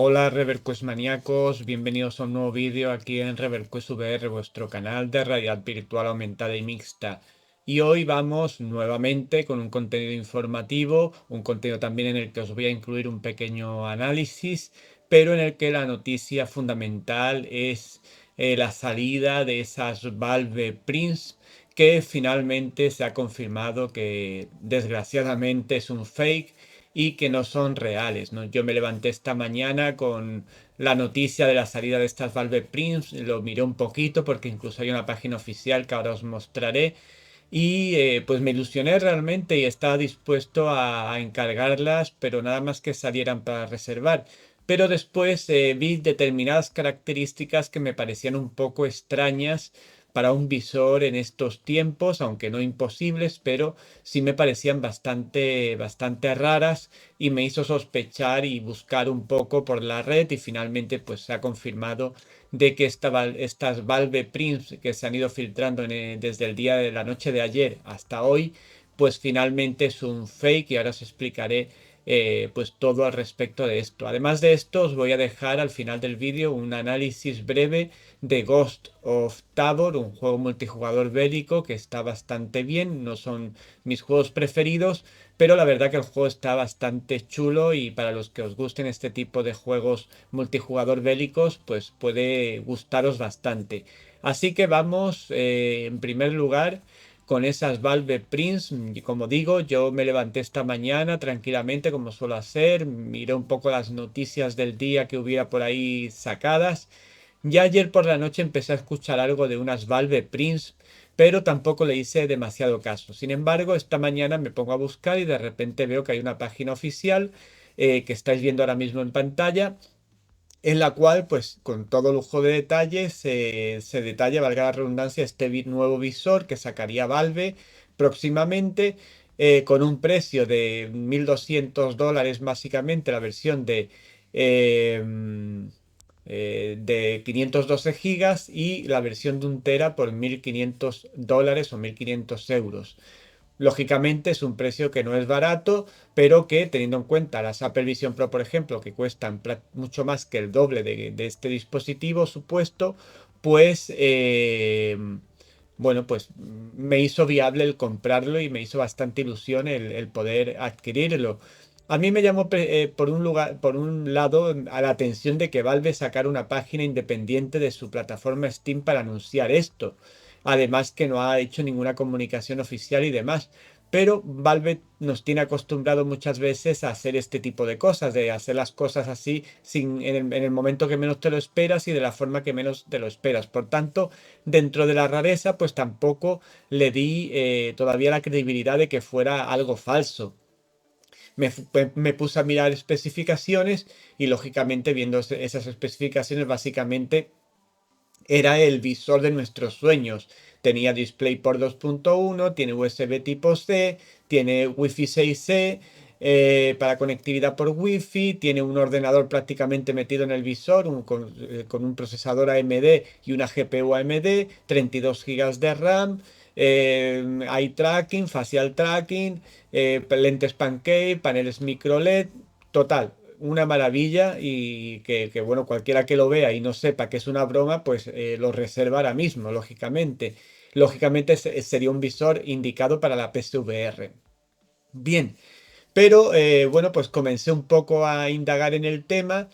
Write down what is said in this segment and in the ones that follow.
Hola ReverQuest maníacos, bienvenidos a un nuevo vídeo aquí en ReverQuest VR, vuestro canal de realidad virtual aumentada y mixta. Y hoy vamos nuevamente con un contenido informativo, un contenido también en el que os voy a incluir un pequeño análisis, pero en el que la noticia fundamental es la salida de esas Valve Prints que finalmente se ha confirmado que desgraciadamente es un fake y que no son reales, ¿no? Yo me levanté esta mañana con la noticia de la salida de estas Valve Prints, lo miré un poquito porque incluso hay una página oficial que ahora os mostraré y pues me ilusioné realmente y estaba dispuesto a encargarlas, pero nada más que salieran para reservar. Pero después vi determinadas características que me parecían un poco extrañas para un visor en estos tiempos, aunque no imposibles, pero sí me parecían bastante raras y me hizo sospechar y buscar un poco por la red y finalmente pues se ha confirmado de que estas Valve Prints que se han ido filtrando desde el día de la noche de ayer hasta hoy, pues finalmente es un fake y ahora os explicaré pues todo al respecto de esto. Además de esto, os voy a dejar al final del vídeo un análisis breve de Ghost of Tabor, un juego multijugador bélico que está bastante bien, no son mis juegos preferidos, pero la verdad que el juego está bastante chulo y para los que os gusten este tipo de juegos multijugador bélicos, pues puede gustaros bastante. Así que vamos, en primer lugar, con esas Valve Prints. Y como digo, yo me levanté esta mañana tranquilamente, como suelo hacer, miré un poco las noticias del día que hubiera por ahí sacadas. Ya ayer por la noche empecé a escuchar algo de unas Valve Prints, pero tampoco le hice demasiado caso. Sin embargo, esta mañana me pongo a buscar y de repente veo que hay una página oficial que estáis viendo ahora mismo en pantalla, en la cual, pues con todo lujo de detalles, se detalla, valga la redundancia, este nuevo visor que sacaría Valve próximamente, con un precio de $1.200 básicamente, la versión eh, de 512 gigas y la versión de 1 TB por $1.500 o 1.500 euros. Lógicamente es un precio que no es barato, pero que teniendo en cuenta las Apple Vision Pro, por ejemplo, que cuestan mucho más que el doble de este dispositivo supuesto, pues bueno, pues me hizo viable el comprarlo y me hizo bastante ilusión el poder adquirirlo. A mí me llamó por un lado a la atención de que Valve sacara una página independiente de su plataforma Steam para anunciar esto. Además que no ha hecho ninguna comunicación oficial y demás. Pero Valve nos tiene acostumbrado muchas veces a hacer este tipo de cosas, de hacer las cosas así en el momento que menos te lo esperas y de la forma que menos te lo esperas. Por tanto, dentro de la rareza, pues tampoco le di todavía la credibilidad de que fuera algo falso. Me puse a mirar especificaciones y lógicamente viendo esas especificaciones básicamente era el visor de nuestros sueños. Tenía DisplayPort 2.1, tiene USB tipo C, tiene Wi-Fi 6E para conectividad por Wi-Fi, tiene un ordenador prácticamente metido en el visor con un procesador AMD y una GPU AMD, 32 GB de RAM, eye tracking, facial tracking, lentes pancake, paneles micro LED, total, una maravilla y bueno, cualquiera que lo vea y no sepa que es una broma, pues lo reserva ahora mismo, lógicamente. Lógicamente sería un visor indicado para la PSVR. Bien, pero bueno, pues comencé un poco a indagar en el tema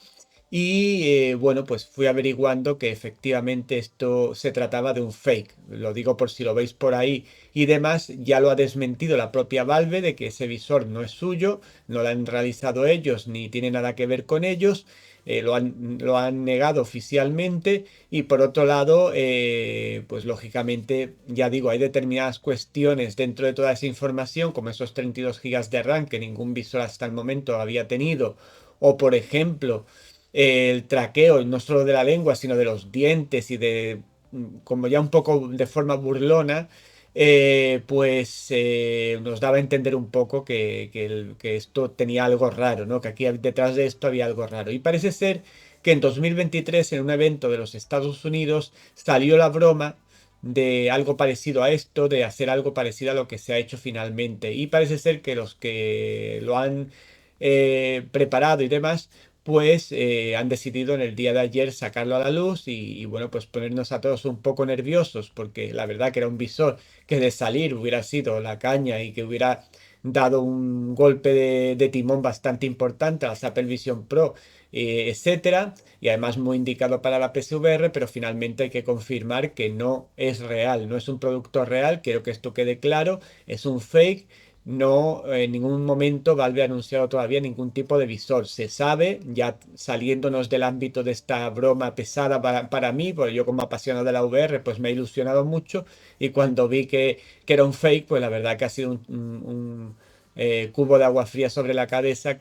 y bueno, pues fui averiguando que efectivamente esto se trataba de un fake. Lo digo por si lo veis por ahí y demás, ya lo ha desmentido la propia Valve de que ese visor no es suyo, no lo han realizado ellos ni tiene nada que ver con ellos. Lo han negado oficialmente y por otro lado, pues lógicamente, ya digo, hay determinadas cuestiones dentro de toda esa información, como esos 32 gigas de RAM que ningún visor hasta el momento había tenido, o por ejemplo, el traqueo no solo de la lengua, sino de los dientes y como ya un poco de forma burlona, pues nos daba a entender un poco que esto tenía algo raro, ¿no? Que aquí detrás de esto había algo raro. Y parece ser que en 2023, en un evento de los Estados Unidos, salió la broma de algo parecido a esto, de hacer algo parecido a lo que se ha hecho finalmente. Y parece ser que los que lo han preparado y demás, pues han decidido en el día de ayer sacarlo a la luz y, bueno, pues ponernos a todos un poco nerviosos porque la verdad que era un visor que de salir hubiera sido la caña y que hubiera dado un golpe de timón bastante importante a las Apple Vision Pro, etcétera, y además muy indicado para la PSVR, pero finalmente hay que confirmar que no es real, no es un producto real, quiero que esto quede claro, es un fake. No, en ningún momento Valve ha anunciado todavía ningún tipo de visor. Se sabe, ya saliéndonos del ámbito de esta broma pesada para mí, porque yo como apasionado de la VR, pues me ha ilusionado mucho y cuando vi que era un fake, pues la verdad que ha sido un cubo de agua fría sobre la cabeza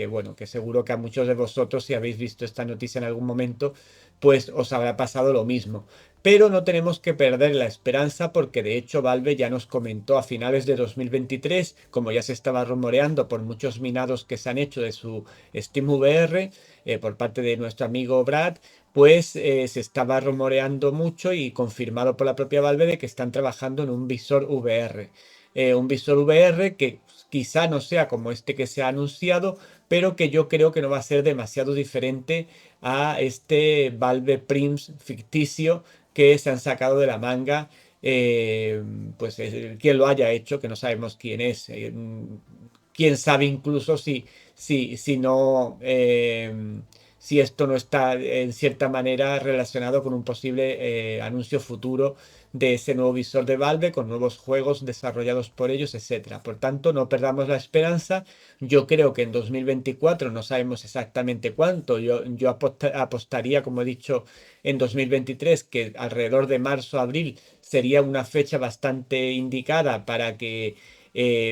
bueno, que seguro que a muchos de vosotros, si habéis visto esta noticia en algún momento, pues os habrá pasado lo mismo. Pero no tenemos que perder la esperanza porque de hecho Valve ya nos comentó a finales de 2023, como ya se estaba rumoreando por muchos minados que se han hecho de su Steam VR por parte de nuestro amigo Brad, pues se estaba rumoreando mucho y confirmado por la propia Valve de que están trabajando en un visor VR. Un visor VR que quizá no sea como este que se ha anunciado, pero que yo creo que no va a ser demasiado diferente a este Valve Prims ficticio que se han sacado de la manga, eh, pues quien lo haya hecho, que no sabemos quién es, quién sabe incluso si no, si esto no está en cierta manera relacionado con un posible anuncio futuro de ese nuevo visor de Valve con nuevos juegos desarrollados por ellos, etcétera. Por tanto, no perdamos la esperanza. Yo creo que en 2024 no sabemos exactamente cuánto. Yo apostaría, como he dicho, en 2023, que alrededor de marzo-abril sería una fecha bastante indicada para que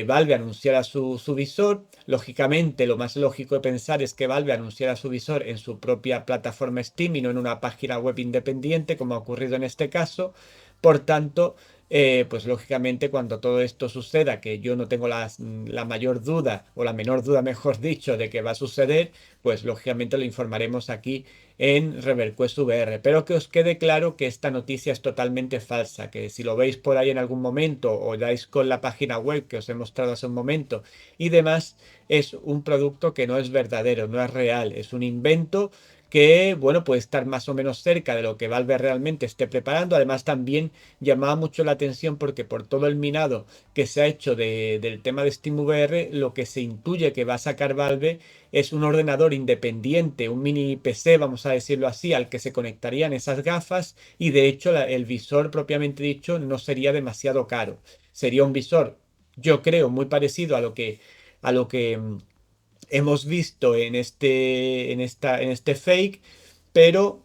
Valve anunciara su visor. Lógicamente, lo más lógico de pensar es que Valve anunciara su visor en su propia plataforma Steam y no en una página web independiente, como ha ocurrido en este caso. Por tanto, pues lógicamente cuando todo esto suceda, que yo no tengo la mayor duda, o la menor duda, mejor dicho, de que va a suceder, pues lógicamente lo informaremos aquí en ReverQuest VR. Pero que os quede claro que esta noticia es totalmente falsa, que si lo veis por ahí en algún momento o dais con la página web que os he mostrado hace un momento y demás, es un producto que no es verdadero, no es real, es un invento que, bueno, puede estar más o menos cerca de lo que Valve realmente esté preparando. Además, también llamaba mucho la atención porque por todo el minado que se ha hecho del tema de SteamVR, lo que se intuye que va a sacar Valve es un ordenador independiente, un mini PC, vamos a decirlo así, al que se conectarían esas gafas y de hecho el visor propiamente dicho no sería demasiado caro. Sería un visor, yo creo, muy parecido a lo que hemos visto en este fake, pero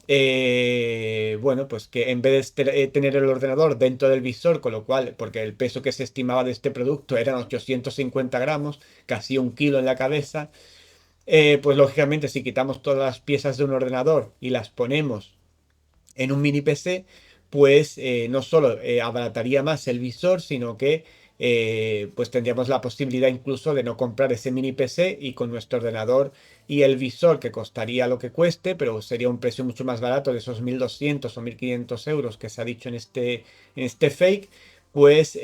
bueno, pues que en vez de tener el ordenador dentro del visor, con lo cual, porque el peso que se estimaba de este producto eran 850 gramos, casi 1 kilo en la cabeza, pues lógicamente si quitamos todas las piezas de un ordenador y las ponemos en un mini PC, pues no solo abarataría más el visor, sino que pues tendríamos la posibilidad incluso de no comprar ese mini PC y con nuestro ordenador y el visor que costaría lo que cueste, pero sería un precio mucho más barato de esos 1.200 o 1.500 euros que se ha dicho en este fake, pues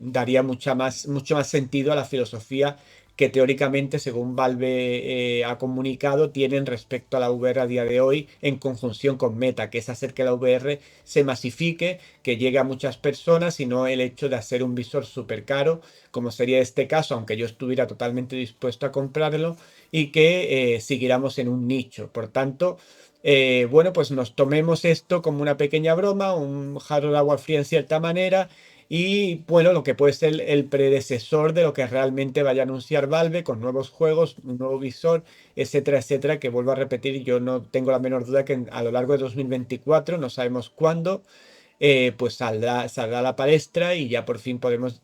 daría mucho más sentido a la filosofía que teóricamente, según Valve ha comunicado, tienen respecto a la VR a día de hoy en conjunción con Meta, que es hacer que la VR se masifique, que llegue a muchas personas y no el hecho de hacer un visor súper caro, como sería este caso, aunque yo estuviera totalmente dispuesto a comprarlo, y que siguiéramos en un nicho. Por tanto, bueno, pues nos tomemos esto como una pequeña broma, un jarro de agua fría en cierta manera y bueno, lo que puede ser el predecesor de lo que realmente vaya a anunciar Valve con nuevos juegos, un nuevo visor, etcétera, etcétera, que vuelvo a repetir, yo no tengo la menor duda que a lo largo de 2024, no sabemos cuándo, pues saldrá a la palestra y ya por fin podemos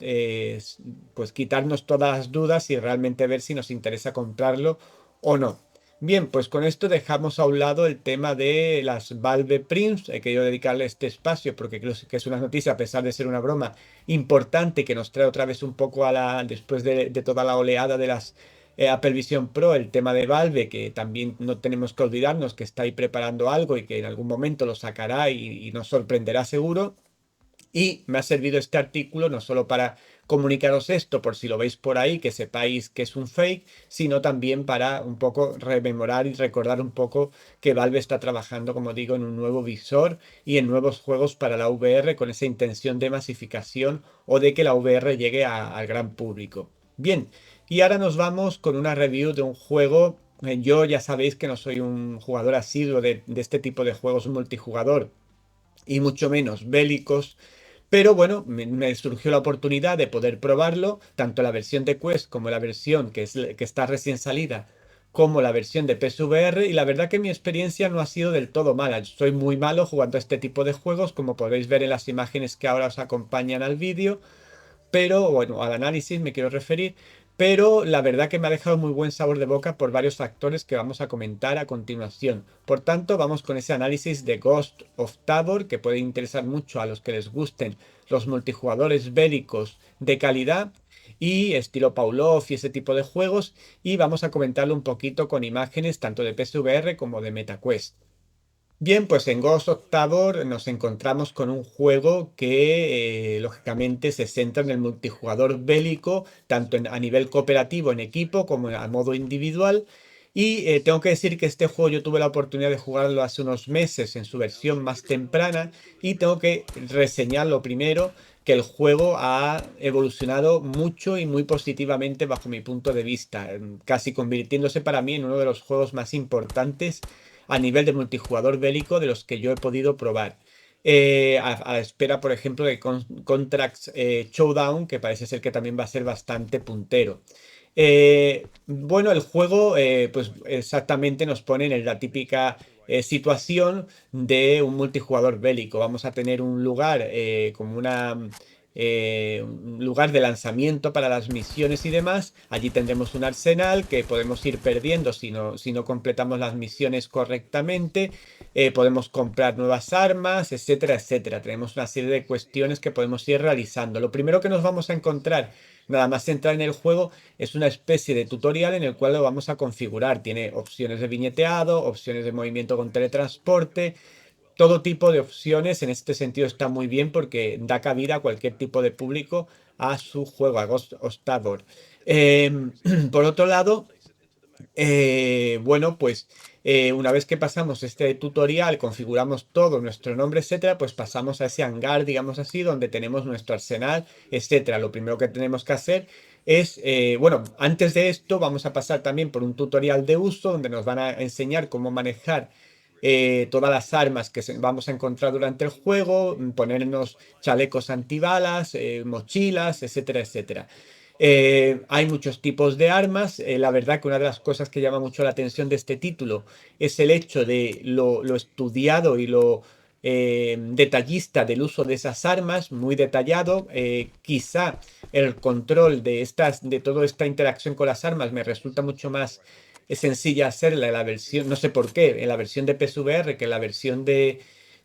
pues quitarnos todas las dudas y realmente ver si nos interesa comprarlo o no. Bien, pues con esto dejamos a un lado el tema de las Valve Prims. He querido dedicarle este espacio porque creo que es una noticia, a pesar de ser una broma importante, que nos trae otra vez un poco después de toda la oleada de las Apple Vision Pro, el tema de Valve, que también no tenemos que olvidarnos que está ahí preparando algo y que en algún momento lo sacará y nos sorprenderá seguro. Y me ha servido este artículo no solo para comunicaros esto, por si lo veis por ahí, que sepáis que es un fake, sino también para un poco rememorar y recordar un poco que Valve está trabajando, como digo, en un nuevo visor y en nuevos juegos para la VR con esa intención de masificación o de que la VR llegue al gran público. Bien, y ahora nos vamos con una review de un juego. Yo ya sabéis que no soy un jugador asiduo de este tipo de juegos multijugador y mucho menos bélicos. Pero bueno, me surgió la oportunidad de poder probarlo, tanto la versión de Quest como la versión que está recién salida, como la versión de PSVR, y la verdad que mi experiencia no ha sido del todo mala. Soy muy malo jugando a este tipo de juegos, como podéis ver en las imágenes que ahora os acompañan al vídeo, pero bueno, al análisis me quiero referir, pero la verdad que me ha dejado muy buen sabor de boca por varios factores que vamos a comentar a continuación. Por tanto, vamos con ese análisis de Ghost of Tabor, que puede interesar mucho a los que les gusten los multijugadores bélicos de calidad y estilo Pavlov y ese tipo de juegos, y vamos a comentarlo un poquito con imágenes tanto de PSVR como de MetaQuest. Bien, pues en Ghost of Tabor nos encontramos con un juego que lógicamente se centra en el multijugador bélico, tanto a nivel cooperativo en equipo como a modo individual. Y tengo que decir que este juego yo tuve la oportunidad de jugarlo hace unos meses en su versión más temprana y tengo que reseñarlo primero que el juego ha evolucionado mucho y muy positivamente bajo mi punto de vista, casi convirtiéndose para mí en uno de los juegos más importantes a nivel de multijugador bélico de los que yo he podido probar. A la espera, por ejemplo, de Contracts Showdown, que parece ser que también va a ser bastante puntero. Bueno, el juego, pues exactamente nos pone en la típica situación de un multijugador bélico. Vamos a tener un lugar como un lugar de lanzamiento para las misiones y demás. Allí tendremos un arsenal que podemos ir perdiendo si no completamos las misiones correctamente. Podemos comprar nuevas armas, etcétera, etcétera. Tenemos una serie de cuestiones que podemos ir realizando. Lo primero que nos vamos a encontrar, nada más entrar en el juego, es una especie de tutorial en el cual lo vamos a configurar. Tiene opciones de viñeteado, opciones de movimiento con teletransporte. Todo tipo de opciones en este sentido está muy bien porque da cabida a cualquier tipo de público a su juego, a Ghost of Tabor. Por otro lado, bueno, pues una vez que pasamos este tutorial, configuramos todo, nuestro nombre, etcétera, pues pasamos a ese hangar, digamos así, donde tenemos nuestro arsenal, etcétera. Lo primero que tenemos que hacer es, bueno, antes de esto vamos a pasar también por un tutorial de uso donde nos van a enseñar cómo manejar todas las armas que vamos a encontrar durante el juego, ponernos chalecos antibalas, mochilas, etcétera, etcétera. Hay muchos tipos de armas. La verdad que una de las cosas que llama mucho la atención de este título es el hecho de lo estudiado y lo detallista del uso de esas armas, muy detallado. Quizá el control de toda esta interacción con las armas me resulta mucho más sencilla hacerla en la versión, no sé por qué, en la versión de PSVR que en la versión de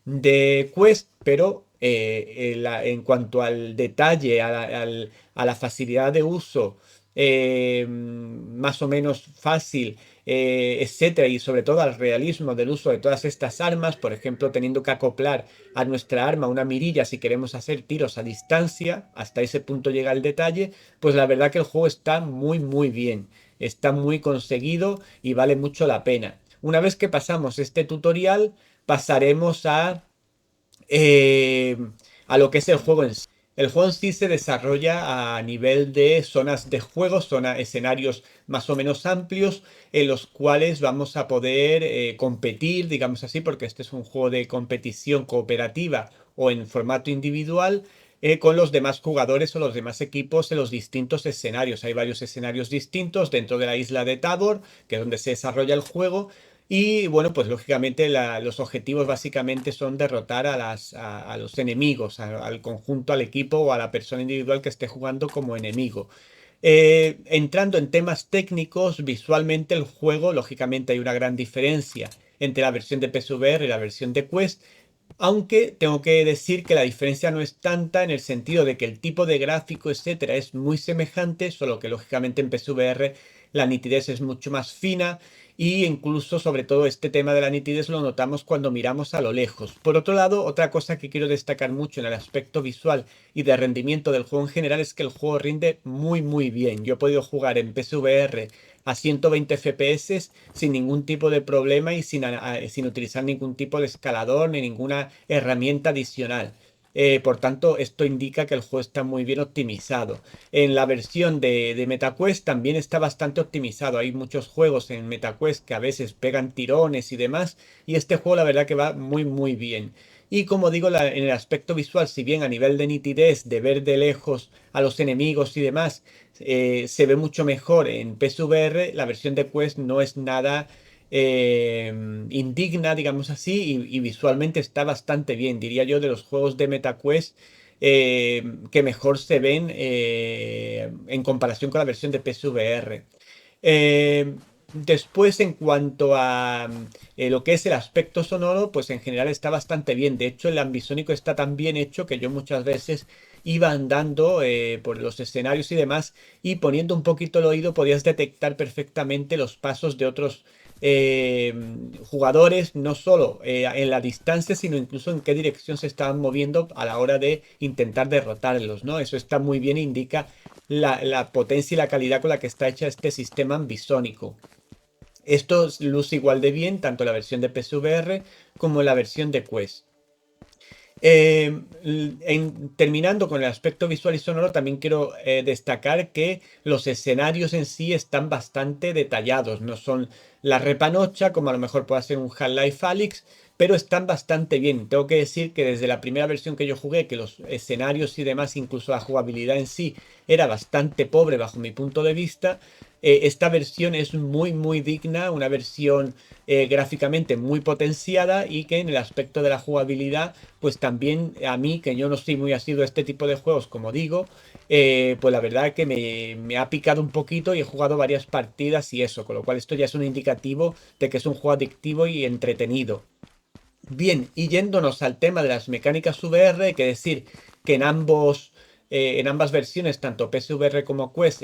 Quest, pero en cuanto al detalle, a la facilidad de uso, más o menos fácil, etcétera, y sobre todo al realismo del uso de todas estas armas, por ejemplo, teniendo que acoplar a nuestra arma una mirilla si queremos hacer tiros a distancia, hasta ese punto llega el detalle, pues la verdad que el juego está muy, muy bien, está muy conseguido y vale mucho la pena. Una vez que pasamos este tutorial, pasaremos eh, a lo que es el juego en sí. El juego en sí se desarrolla a nivel de zonas de juego, escenarios más o menos amplios en los cuales vamos a poder competir, digamos así, porque este es un juego de competición cooperativa o en formato individual con los demás jugadores o los demás equipos en los distintos escenarios. Hay varios escenarios distintos dentro de la isla de Tabor, que es donde se desarrolla el juego. Y bueno, pues lógicamente los objetivos básicamente son derrotar a los enemigos, al conjunto, al equipo o a la persona individual que esté jugando como enemigo. Entrando en temas técnicos, visualmente el juego, lógicamente hay una gran diferencia entre la versión de PSVR y la versión de Quest, aunque tengo que decir que la diferencia no es tanta en el sentido de que el tipo de gráfico, etcétera, es muy semejante, solo que lógicamente en PSVR la nitidez es mucho más fina y incluso sobre todo este tema de la nitidez lo notamos cuando miramos a lo lejos. Por otro lado, otra cosa que quiero destacar mucho en el aspecto visual y de rendimiento del juego en general es que el juego rinde muy bien. Yo he podido jugar en PSVR a 120 FPS sin ningún tipo de problema y sin utilizar ningún tipo de escalador ni ninguna herramienta adicional. Por tanto, esto indica que el juego está muy bien optimizado. En la versión de MetaQuest también está bastante optimizado. Hay muchos juegos en MetaQuest que a veces pegan tirones y demás. Y este juego la verdad que va muy bien. Y como digo, en el aspecto visual, si bien a nivel de nitidez, de ver de lejos a los enemigos y demás, se ve mucho mejor en PSVR, la versión de Quest no es nada indigna, digamos así, y visualmente está bastante bien. Diría yo de los juegos de MetaQuest que mejor se ven en comparación con la versión de PSVR. Después, en cuanto a lo que es el aspecto sonoro, pues en general está bastante bien. De hecho, el ambisónico está tan bien hecho que yo muchas veces iba andando por los escenarios y demás y poniendo un poquito el oído podías detectar perfectamente los pasos de otros eh, jugadores, no solo en la distancia, sino incluso en qué dirección se estaban moviendo a la hora de intentar derrotarlos, ¿no? Eso está muy bien, indica la potencia y la calidad con la que está hecha este sistema ambisónico. Esto luce igual de bien tanto en la versión de PSVR como en la versión de Quest. Terminando con el aspecto visual y sonoro, también quiero destacar que los escenarios en sí están bastante detallados. No son la repanocha, como a lo mejor puede ser un Half-Life Alyx, pero están bastante bien. Tengo que decir que desde la primera versión que yo jugué, que los escenarios y demás, incluso la jugabilidad en sí, era bastante pobre bajo mi punto de vista. Esta versión es muy digna, una versión gráficamente muy potenciada y que en el aspecto de la jugabilidad, pues también a mí, que yo no soy muy asiduo a este tipo de juegos, como digo, pues la verdad que me ha picado un poquito y he jugado varias partidas y eso, con lo cual esto ya es un indicativo de que es un juego adictivo y entretenido. Bien, y yéndonos al tema de las mecánicas VR, hay que decir que en ambas versiones, tanto PSVR como Quest,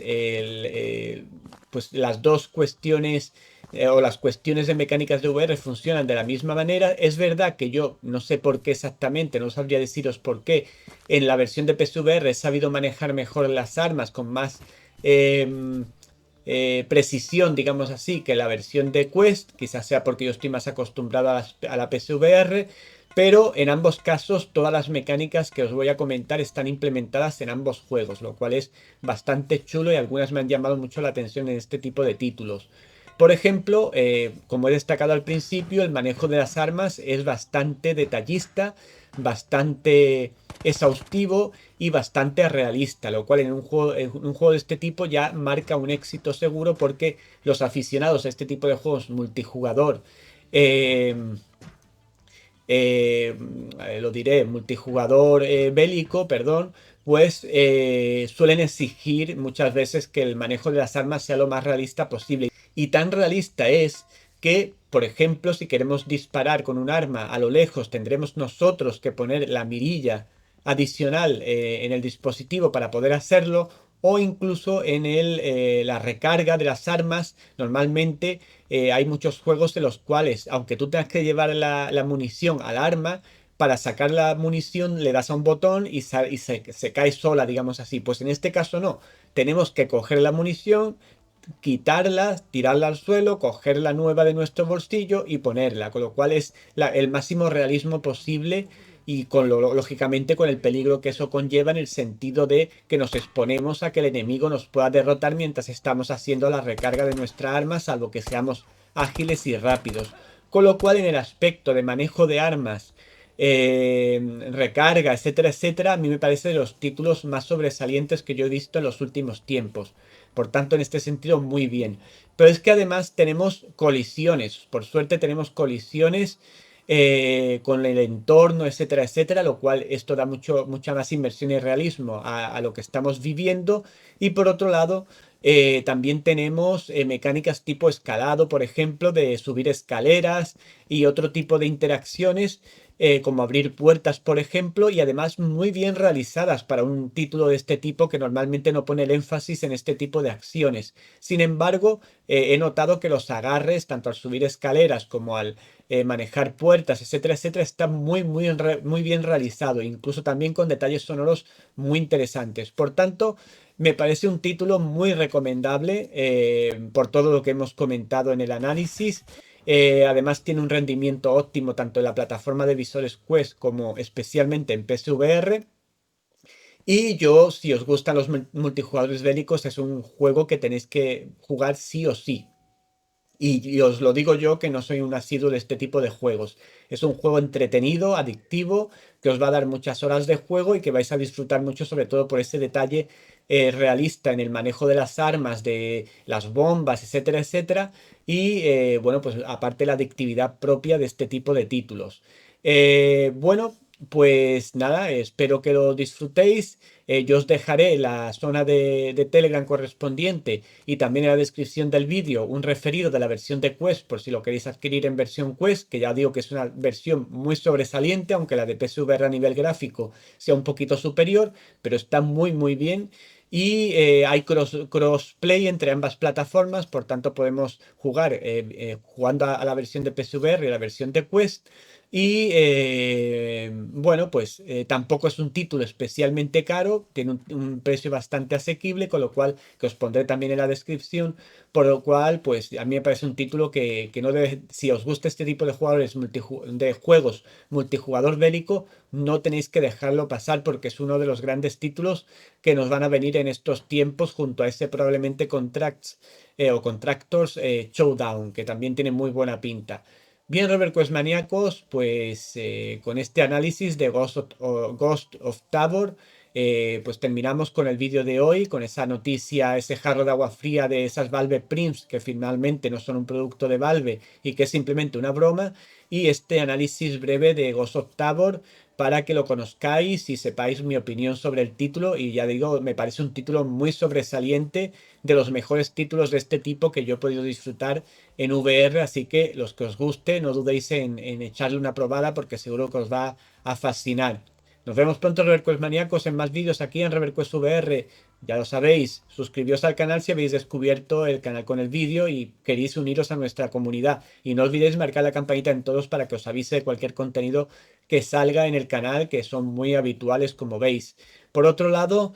pues las dos cuestiones o las cuestiones de mecánicas de VR funcionan de la misma manera. Es verdad que yo no sé por qué exactamente, no sabría deciros por qué en la versión de PSVR he sabido manejar mejor las armas con más precisión, digamos así, que la versión de Quest. Quizás sea porque yo estoy más acostumbrado a la PSVR, pero en ambos casos todas las mecánicas que os voy a comentar están implementadas en ambos juegos, lo cual es bastante chulo y algunas me han llamado mucho la atención en este tipo de títulos. Por ejemplo, como he destacado al principio, el manejo de las armas es bastante detallista, bastante exhaustivo y bastante realista, lo cual en un juego de este tipo ya marca un éxito seguro porque los aficionados a este tipo de juegos multijugador, eh, eh, lo diré, multijugador bélico, perdón, pues suelen exigir muchas veces que el manejo de las armas sea lo más realista posible. Y tan realista es que, por ejemplo, si queremos disparar con un arma a lo lejos, tendremos nosotros que poner la mirilla adicional en el dispositivo para poder hacerlo, o incluso en la recarga de las armas. Normalmente hay muchos juegos en los cuales, aunque tú tengas que llevar la munición al arma, para sacar la munición le das a un botón y se cae sola, digamos así. Pues en este caso no. Tenemos que coger la munición, quitarla, tirarla al suelo, coger la nueva de nuestro bolsillo y ponerla, con lo cual es el máximo realismo posible y lógicamente con el peligro que eso conlleva en el sentido de que nos exponemos a que el enemigo nos pueda derrotar mientras estamos haciendo la recarga de nuestra arma, salvo que seamos ágiles y rápidos. Con lo cual en el aspecto de manejo de armas, recarga, etcétera, a mí me parece de los títulos más sobresalientes que yo he visto en los últimos tiempos. Por tanto, en este sentido, muy bien. Pero es que además tenemos colisiones. Por suerte tenemos colisiones con el entorno, etcétera, lo cual esto da mucha más inversión y realismo a lo que estamos viviendo. Y por otro lado, también tenemos mecánicas tipo escalado, por ejemplo, de subir escaleras y otro tipo de interacciones como abrir puertas, por ejemplo, y además muy bien realizadas para un título de este tipo que normalmente no pone el énfasis en este tipo de acciones. Sin embargo, he notado que los agarres, tanto al subir escaleras como al manejar puertas, etcétera, etcétera, está muy bien realizado, incluso también con detalles sonoros muy interesantes. Por tanto, me parece un título muy recomendable por todo lo que hemos comentado en el análisis. Además tiene un rendimiento óptimo tanto en la plataforma de visores Quest como especialmente en PSVR. Y yo, si os gustan los multijugadores bélicos, es un juego que tenéis que jugar sí o sí. Y os lo digo yo que no soy un asiduo de este tipo de juegos. Es un juego entretenido, adictivo, que os va a dar muchas horas de juego y que vais a disfrutar mucho, sobre todo por ese detalle realista en el manejo de las armas, de las bombas, etcétera, etcétera. Y bueno, pues aparte la adictividad propia de este tipo de títulos. Bueno, pues nada, espero que lo disfrutéis. Yo os dejaré la zona de Telegram correspondiente y también en la descripción del vídeo un referido de la versión de Quest por si lo queréis adquirir en versión Quest, que ya digo que es una versión muy sobresaliente, aunque la de PSVR a nivel gráfico sea un poquito superior, pero está muy bien. Y hay crossplay entre ambas plataformas, por tanto podemos jugar jugando a la versión de PSVR y a la versión de Quest. Y bueno, pues tampoco es un título especialmente caro, tiene un precio bastante asequible, con lo cual, que os pondré también en la descripción, por lo cual, pues a mí me parece un título que no debe, si os gusta este tipo de jugadores de juegos multijugador bélico, no tenéis que dejarlo pasar porque es uno de los grandes títulos que nos van a venir en estos tiempos junto a ese probablemente Contractors Showdown, que también tiene muy buena pinta. Bien, Robert Maníacos, pues con este análisis de Ghost of Tabor, pues terminamos con el vídeo de hoy, con esa noticia, ese jarro de agua fría de esas Valve Prims, que finalmente no son un producto de Valve y que es simplemente una broma, y este análisis breve de Ghost of Tabor para que lo conozcáis y sepáis mi opinión sobre el título. Y ya digo, me parece un título muy sobresaliente, de los mejores títulos de este tipo que yo he podido disfrutar en VR, así que los que os guste, no dudéis en echarle una probada porque seguro que os va a fascinar. Nos vemos pronto, Reverquest Maníacos, en más vídeos aquí en Reverquest VR. Ya lo sabéis, suscribíos al canal si habéis descubierto el canal con el vídeo y queréis uniros a nuestra comunidad. Y no olvidéis marcar la campanita en todos para que os avise de cualquier contenido que salga en el canal, que son muy habituales como veis. Por otro lado,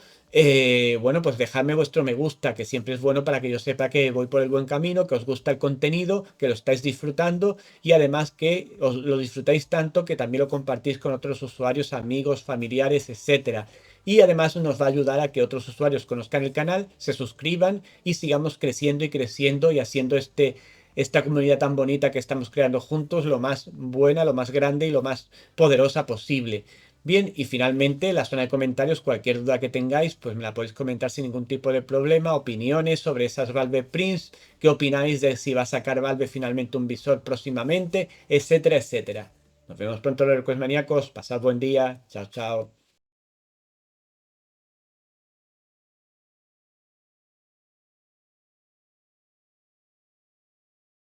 bueno, pues dejadme vuestro me gusta, que siempre es bueno para que yo sepa que voy por el buen camino, que os gusta el contenido, que lo estáis disfrutando y además que os lo disfrutáis tanto que también lo compartís con otros usuarios, amigos, familiares, etcétera. Y además nos va a ayudar a que otros usuarios conozcan el canal, se suscriban y sigamos creciendo y creciendo y haciendo esta comunidad tan bonita que estamos creando juntos lo más buena, lo más grande y lo más poderosa posible. Bien, y finalmente la zona de comentarios, cualquier duda que tengáis, pues me la podéis comentar sin ningún tipo de problema, opiniones sobre esas Valve Prints, qué opináis de si va a sacar Valve finalmente un visor próximamente, etcétera, etcétera. Nos vemos pronto, los maníacos, pasad buen día, chao, chao.